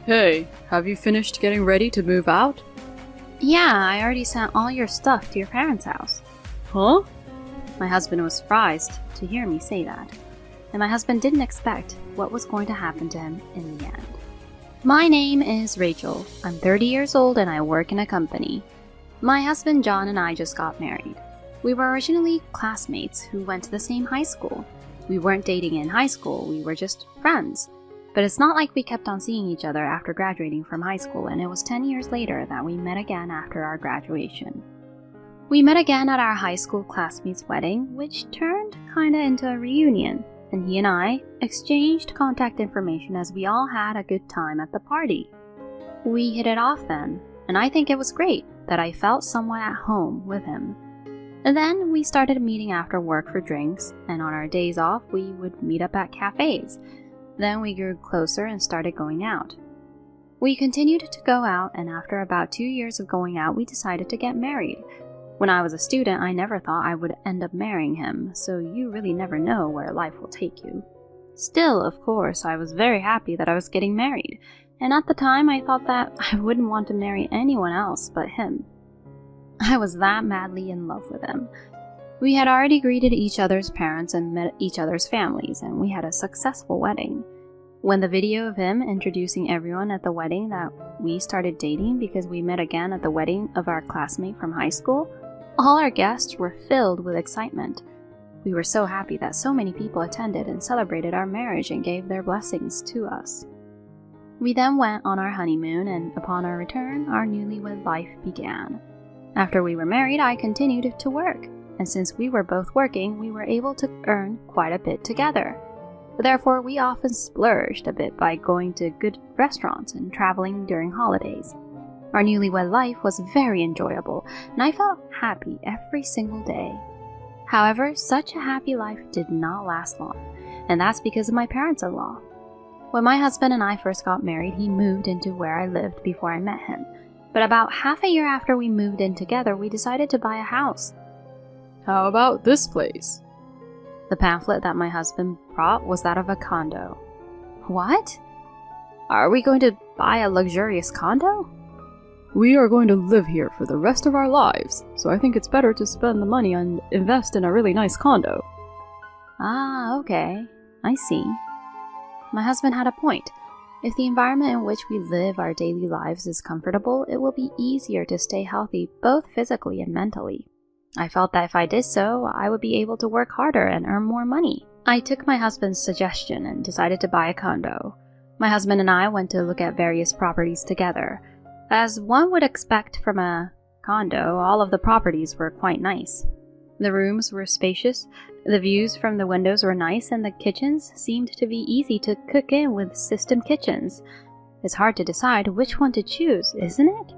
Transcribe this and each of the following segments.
Hey, have you finished getting ready to move out? Yeah, I already sent all your stuff to your parents' house. Huh? My husband was surprised to hear me say that, and my husband didn't expect what was going to happen to him in the end. My name is Rachel. I'm 30 years old and I work in a company. My husband John and I just got married. We were originally classmates who went to the same high school. We weren't dating in high school, we were just friends. But it's not like we kept on seeing each other after graduating from high school, and it was 10 years later that we met again after our graduation. We met again at our high school classmates' wedding, which turned kinda into a reunion, and he and I exchanged contact information as we all had a good time at the party. We hit it off then, and I think it was great that I felt somewhat at home with him. And then we started meeting after work for drinks, and on our days off we would meet up at cafes. Then we grew closer and started going out. We continued to go out, and after about 2 years of going out, we decided to get married. When I was a student, I never thought I would end up marrying him, so you really never know where life will take you. Still, of course, I was very happy that I was getting married, and at the time I thought that I wouldn't want to marry anyone else but him. I was that madly in love with him. We had already greeted each other's parents and met each other's families, and we had a successful wedding. When the video of him introducing everyone at the wedding that we started dating because we met again at the wedding of our classmate from high school, all our guests were filled with excitement. We were so happy that so many people attended and celebrated our marriage and gave their blessings to us. We then went on our honeymoon, and upon our return, our newlywed life began. After we were married, I continued to work. And since we were both working, we were able to earn quite a bit together. Therefore, we often splurged a bit by going to good restaurants and traveling during holidays. Our newlywed life was very enjoyable, and I felt happy every single day. However, such a happy life did not last long, and that's because of my parents-in-law. When my husband and I first got married, he moved into where I lived before I met him. But about half a year after we moved in together, we decided to buy a house. How about this place? The pamphlet that my husband brought was that of a condo. What? Are we going to buy a luxurious condo? We are going to live here for the rest of our lives, so I think it's better to spend the money and invest in a really nice condo. Ah, okay. I see. My husband had a point. If the environment in which we live our daily lives is comfortable, it will be easier to stay healthy both physically and mentally. I felt that if I did so, I would be able to work harder and earn more money. I took my husband's suggestion and decided to buy a condo. My husband and I went to look at various properties together. As one would expect from a condo, all of the properties were quite nice. The rooms were spacious, the views from the windows were nice, and the kitchens seemed to be easy to cook in with system kitchens. It's hard to decide which one to choose, isn't it?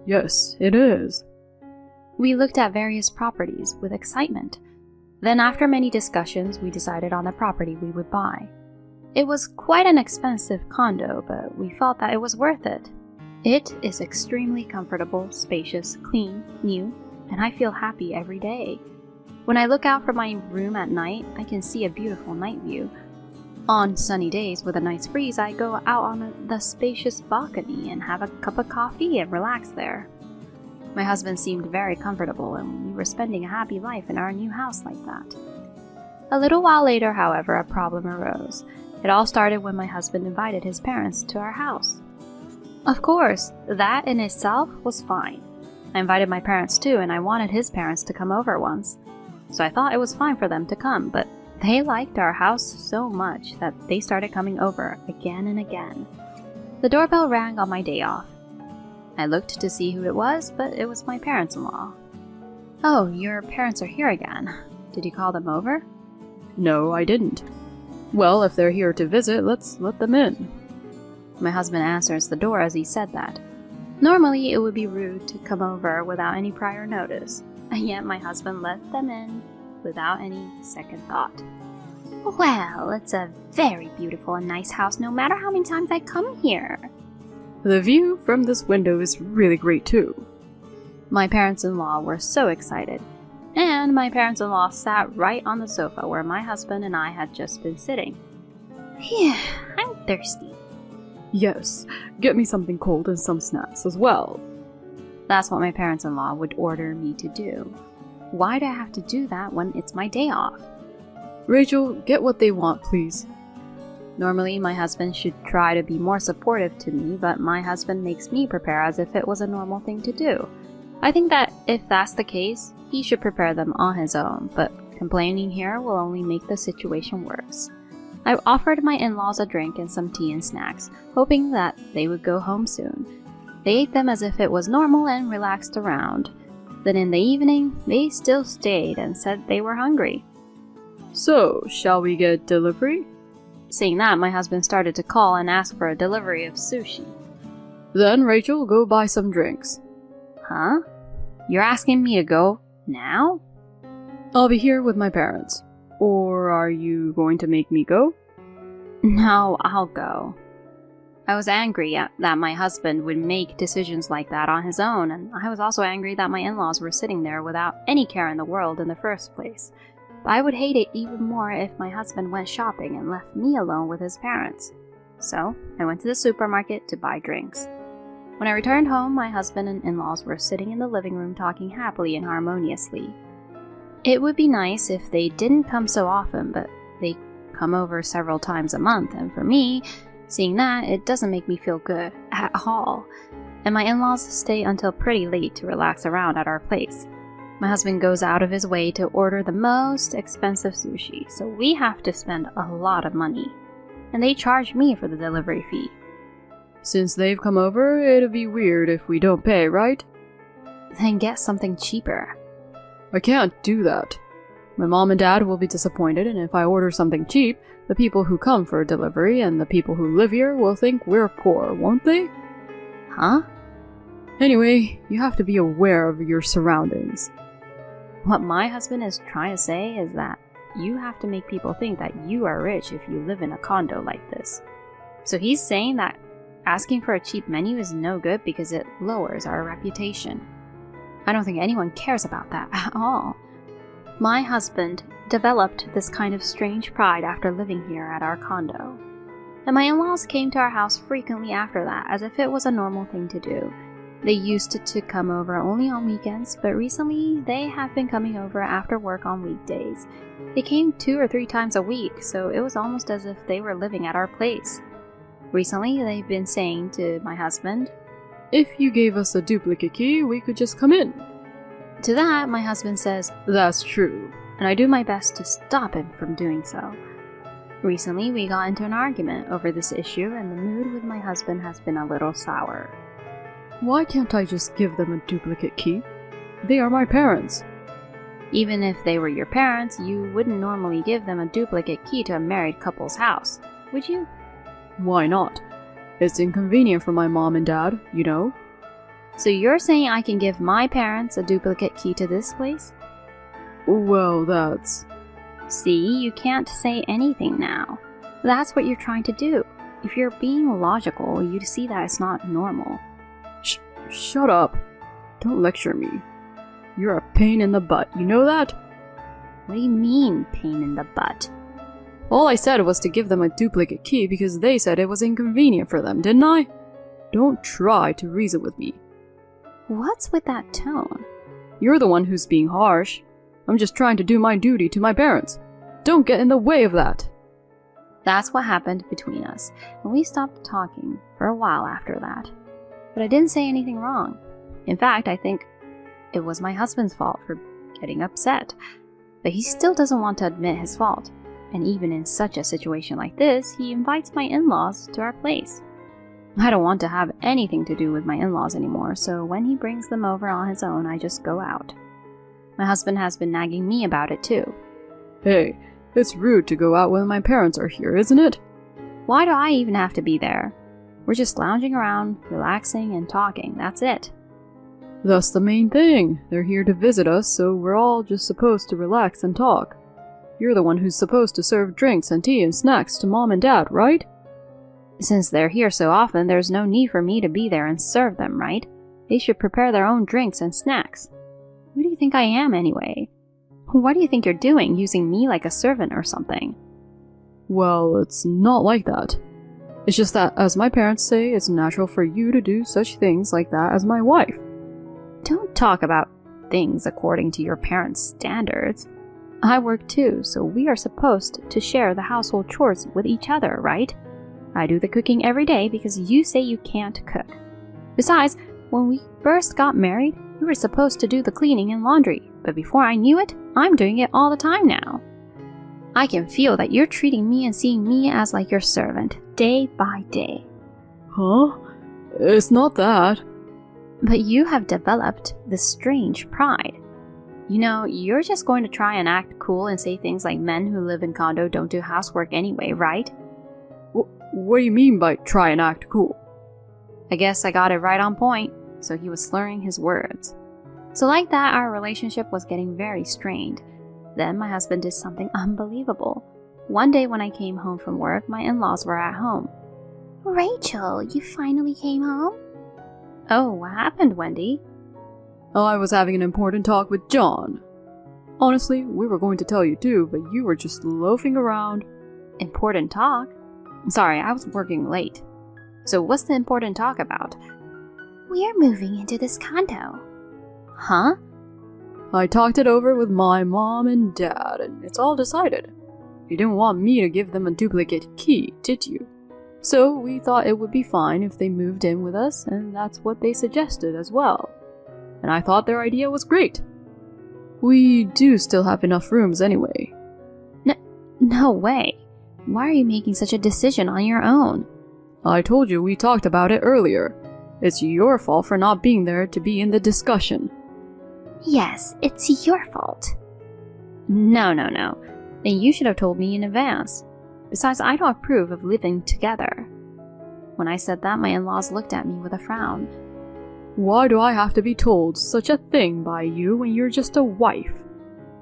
Yes, it is. We looked at various properties with excitement. Then after many discussions, we decided on the property we would buy. It was quite an expensive condo, but we felt that it was worth it. It is extremely comfortable, spacious, clean, new, and I feel happy every day. When I look out from my room at night, I can see a beautiful night view. On sunny days with a nice breeze, I go out on the spacious balcony and have a cup of coffee and relax there. My husband seemed very comfortable, and we were spending a happy life in our new house like that. A little while later, however, a problem arose. It all started when my husband invited his parents to our house. Of course, that in itself was fine. I invited my parents too, and I wanted his parents to come over once. So I thought it was fine for them to come, but they liked our house so much that they started coming over again and again. The doorbell rang on my day off. I looked to see who it was, but it was my parents-in-law. Oh, your parents are here again. Did you call them over? No, I didn't. Well, if they're here to visit, let's let them in. My husband answers the door as he said that. Normally, it would be rude to come over without any prior notice, and yet my husband let them in without any second thought. Well, it's a very beautiful and nice house no matter how many times I come here. The view from this window is really great too. My parents-in-law were so excited, and my parents-in-law sat right on the sofa where my husband and I had just been sitting. Phew, I'm thirsty. Yes, get me something cold and some snacks as well. That's what my parents-in-law would order me to do. Why do I have to do that when it's my day off? Rachel, get what they want, please. Normally, my husband should try to be more supportive to me, but my husband makes me prepare as if it was a normal thing to do. I think that if that's the case, he should prepare them on his own, but complaining here will only make the situation worse. I offered my in-laws a drink and some tea and snacks, hoping that they would go home soon. They ate them as if it was normal and relaxed around. Then in the evening, they still stayed and said they were hungry. So, shall we get delivery? Saying that, my husband started to call and ask for a delivery of sushi. Then, Rachel, go buy some drinks. Huh? You're asking me to go now? I'll be here with my parents. Or are you going to make me go? No, I'll go. I was angry that my husband would make decisions like that on his own, and I was also angry that my in-laws were sitting there without any care in the world in the first place. But I would hate it even more if my husband went shopping and left me alone with his parents. So, I went to the supermarket to buy drinks. When I returned home, my husband and in-laws were sitting in the living room talking happily and harmoniously. It would be nice if they didn't come so often, but they come over several times a month, and for me, seeing that, it doesn't make me feel good at all. And my in-laws stay until pretty late to relax around at our place. My husband goes out of his way to order the most expensive sushi, so we have to spend a lot of money. And they charge me for the delivery fee. Since they've come over, it'd be weird if we don't pay, right? Then get something cheaper. I can't do that. My mom and dad will be disappointed, and if I order something cheap, the people who come for a delivery and the people who live here will think we're poor, won't they? Huh? Anyway, you have to be aware of your surroundings. What my husband is trying to say is that you have to make people think that you are rich if you live in a condo like this. So he's saying that asking for a cheap menu is no good because it lowers our reputation. I don't think anyone cares about that at all. My husband developed this kind of strange pride after living here at our condo. And my in-laws came to our house frequently after that, as if it was a normal thing to do. They used to come over only on weekends, but recently they have been coming over after work on weekdays. They came 2 or 3 times a week, so it was almost as if they were living at our place. Recently, they've been saying to my husband, "If you gave us a duplicate key, we could just come in." To that, my husband says, "That's true." And I do my best to stop him from doing so. Recently, we got into an argument over this issue, and the mood with my husband has been a little sour. Why can't I just give them a duplicate key? They are my parents. Even if they were your parents, you wouldn't normally give them a duplicate key to a married couple's house, would you? Why not? It's inconvenient for my mom and dad, you know. So you're saying I can give my parents a duplicate key to this place? Well, that's... See, you can't say anything now. That's what you're trying to do. If you're being logical, you'd see that it's not normal. Shut up. Don't lecture me. You're a pain in the butt, you know that? What do you mean, pain in the butt? All I said was to give them a duplicate key because they said it was inconvenient for them, didn't I? Don't try to reason with me. What's with that tone? You're the one who's being harsh. I'm just trying to do my duty to my parents. Don't get in the way of that. That's what happened between us, and we stopped talking for a while after that. But I didn't say anything wrong. In fact, I think it was my husband's fault for getting upset. But he still doesn't want to admit his fault. And even in such a situation like this, he invites my in-laws to our place. I don't want to have anything to do with my in-laws anymore, so when he brings them over on his own, I just go out. My husband has been nagging me about it too. Hey, it's rude to go out when my parents are here, isn't it? Why do I even have to be there? We're just lounging around, relaxing and talking, that's it. That's the main thing. They're here to visit us, so we're all just supposed to relax and talk. You're the one who's supposed to serve drinks and tea and snacks to mom and dad, right? Since they're here so often, there's no need for me to be there and serve them, right? They should prepare their own drinks and snacks. Who do you think I am, anyway? What do you think you're doing, using me like a servant or something? Well, it's not like that. It's just that, as my parents say, it's natural for you to do such things like that as my wife. Don't talk about things according to your parents' standards. I work too, so we are supposed to share the household chores with each other, right? I do the cooking every day because you say you can't cook. Besides, when we first got married, you were supposed to do the cleaning and laundry, but before I knew it, I'm doing it all the time now. I can feel that you're treating me and seeing me as like your servant, day by day. Huh? It's not that. But you have developed this strange pride. You know, you're just going to try and act cool and say things like men who live in condo don't do housework anyway, right? What do you mean by try and act cool? I guess I got it right on point, so he was slurring his words. So like that, our relationship was getting very strained. Then my husband did something unbelievable. One day when I came home from work, my in-laws were at home. Rachel, you finally came home? Oh, what happened, Wendy? Oh, I was having an important talk with John. Honestly, we were going to tell you too, but you were just loafing around. Important talk? Sorry, I was working late. So what's the important talk about? We're moving into this condo. Huh? I talked it over with my mom and dad, and it's all decided. You didn't want me to give them a duplicate key, did you? So we thought it would be fine if they moved in with us, and that's what they suggested as well. And I thought their idea was great. We do still have enough rooms anyway. No way. Why are you making such a decision on your own? I told you we talked about it earlier. It's your fault for not being there to be in the discussion. Yes, it's your fault. No. Then you should have told me in advance. Besides, I don't approve of living together. When I said that, my in-laws looked at me with a frown. Why do I have to be told such a thing by you when you're just a wife?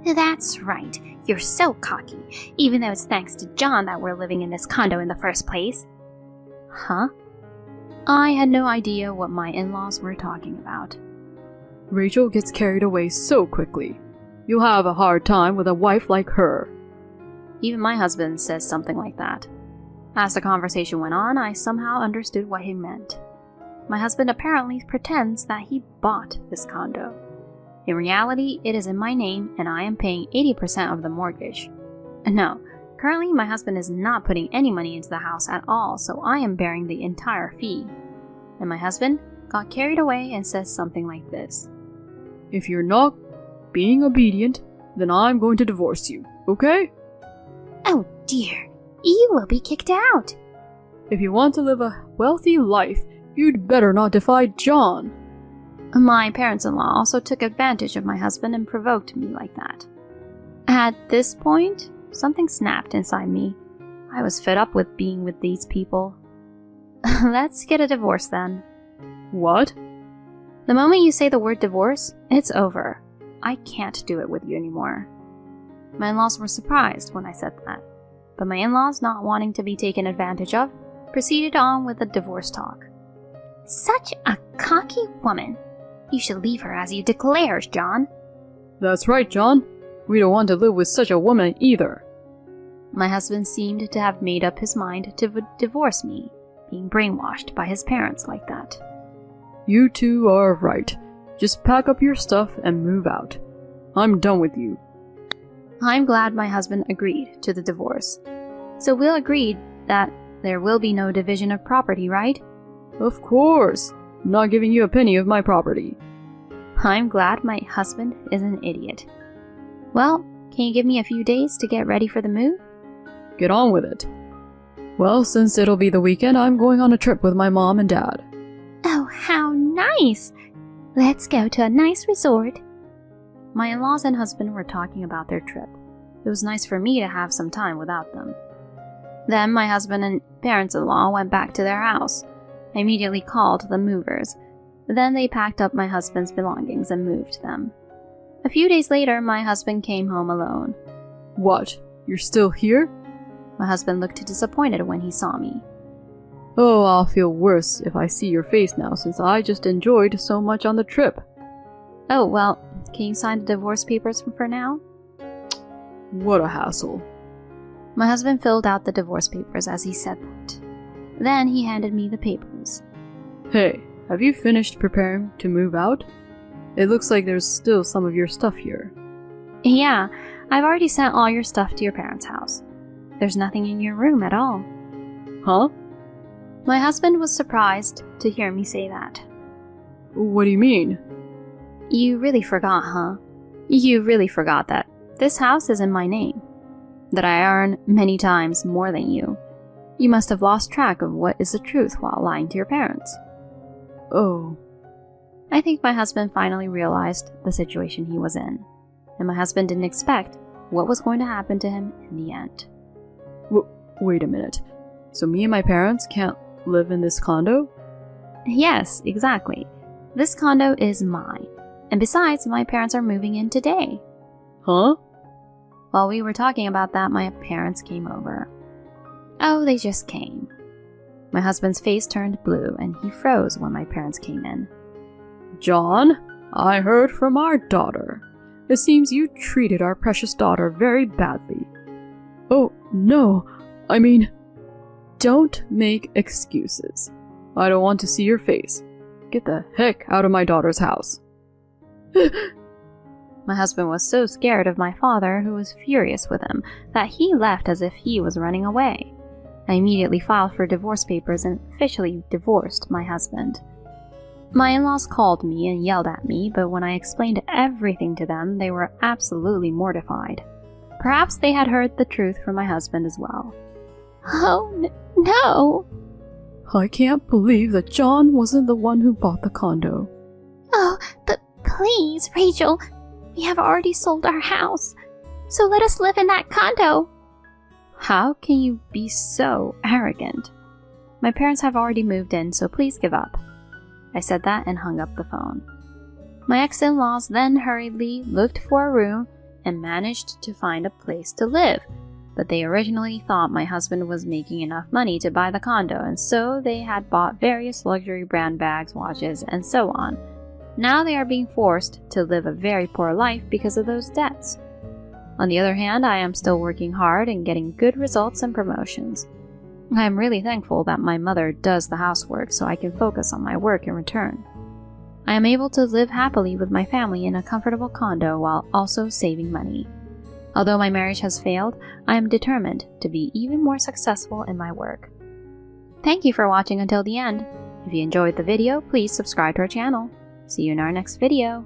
That's right. You're so cocky, even though it's thanks to John that we're living in this condo in the first place. Huh? I had no idea what my in-laws were talking about. Rachel gets carried away so quickly. You'll have a hard time with a wife like her. Even my husband says something like that. As the conversation went on, I somehow understood what he meant. My husband apparently pretends that he bought this condo. In reality, it is in my name and I am paying 80% of the mortgage. No, currently my husband is not putting any money into the house at all, so I am bearing the entire fee. And my husband got carried away and says something like this. If you're not being obedient, then I'm going to divorce you, okay? Oh dear, you will be kicked out. If you want to live a wealthy life, you'd better not defy John. My parents-in-law also took advantage of my husband and provoked me like that. At this point, something snapped inside me. I was fed up with being with these people. Let's get a divorce then. What? The moment you say the word divorce, it's over. I can't do it with you anymore. My in-laws were surprised when I said that, but my in-laws, not wanting to be taken advantage of, proceeded on with the divorce talk. Such a cocky woman. You should leave her as you declared, John. That's right, John. We don't want to live with such a woman either. My husband seemed to have made up his mind to divorce me, being brainwashed by his parents like that. You two are right. Just pack up your stuff and move out. I'm done with you. I'm glad my husband agreed to the divorce. So we'll agree that there will be no division of property, right? Of course. I'm not giving you a penny of my property. I'm glad my husband is an idiot. Well, can you give me a few days to get ready for the move? Get on with it. Well, since it'll be the weekend, I'm going on a trip with my mom and dad. Oh, how nice! Let's go to a nice resort. My in-laws and husband were talking about their trip. It was nice for me to have some time without them. Then my husband and parents-in-law went back to their house. I immediately called the movers. Then they packed up my husband's belongings and moved them. A few days later, my husband came home alone. What? You're still here? My husband looked disappointed when he saw me. Oh, I'll feel worse if I see your face now, since I just enjoyed so much on the trip. Oh, well, can you sign the divorce papers for now? What a hassle. My husband filled out the divorce papers as he said that. Then he handed me the papers. Hey, have you finished preparing to move out? It looks like there's still some of your stuff here. Yeah, I've already sent all your stuff to your parents' house. There's nothing in your room at all. Huh? My husband was surprised to hear me say that. What do you mean? You really forgot, huh? You really forgot that this house is in my name. That I earn many times more than you. You must have lost track of what is the truth while lying to your parents. Oh. I think my husband finally realized the situation he was in. And my husband didn't expect what was going to happen to him in the end. Wait a minute. So me and my parents can't live in this condo? Yes, exactly. This condo is mine. And besides, my parents are moving in today. Huh? While we were talking about that, my parents came over. Oh, they just came. My husband's face turned blue and he froze when my parents came in. John, I heard from our daughter. It seems you treated our precious daughter very badly. Oh, no. I mean, don't make excuses. I don't want to see your face. Get the heck out of my daughter's house. My husband was so scared of my father, who was furious with him, that he left as if he was running away. I immediately filed for divorce papers and officially divorced my husband. My in-laws called me and yelled at me, but when I explained everything to them, they were absolutely mortified. Perhaps they had heard the truth from my husband as well. Oh, no! I can't believe that John wasn't the one who bought the condo. Oh, but please, Rachel, we have already sold our house, so let us live in that condo. How can you be so arrogant? My parents have already moved in, so please give up. I said that and hung up the phone. My ex-in-laws then hurriedly looked for a room and managed to find a place to live, but they originally thought my husband was making enough money to buy the condo, and so they had bought various luxury brand bags, watches, and so on. Now they are being forced to live a very poor life because of those debts. On the other hand, I am still working hard and getting good results and promotions. I am really thankful that my mother does the housework so I can focus on my work in return. I am able to live happily with my family in a comfortable condo while also saving money. Although my marriage has failed, I am determined to be even more successful in my work. Thank you for watching until the end. If you enjoyed the video, please subscribe to our channel. See you in our next video.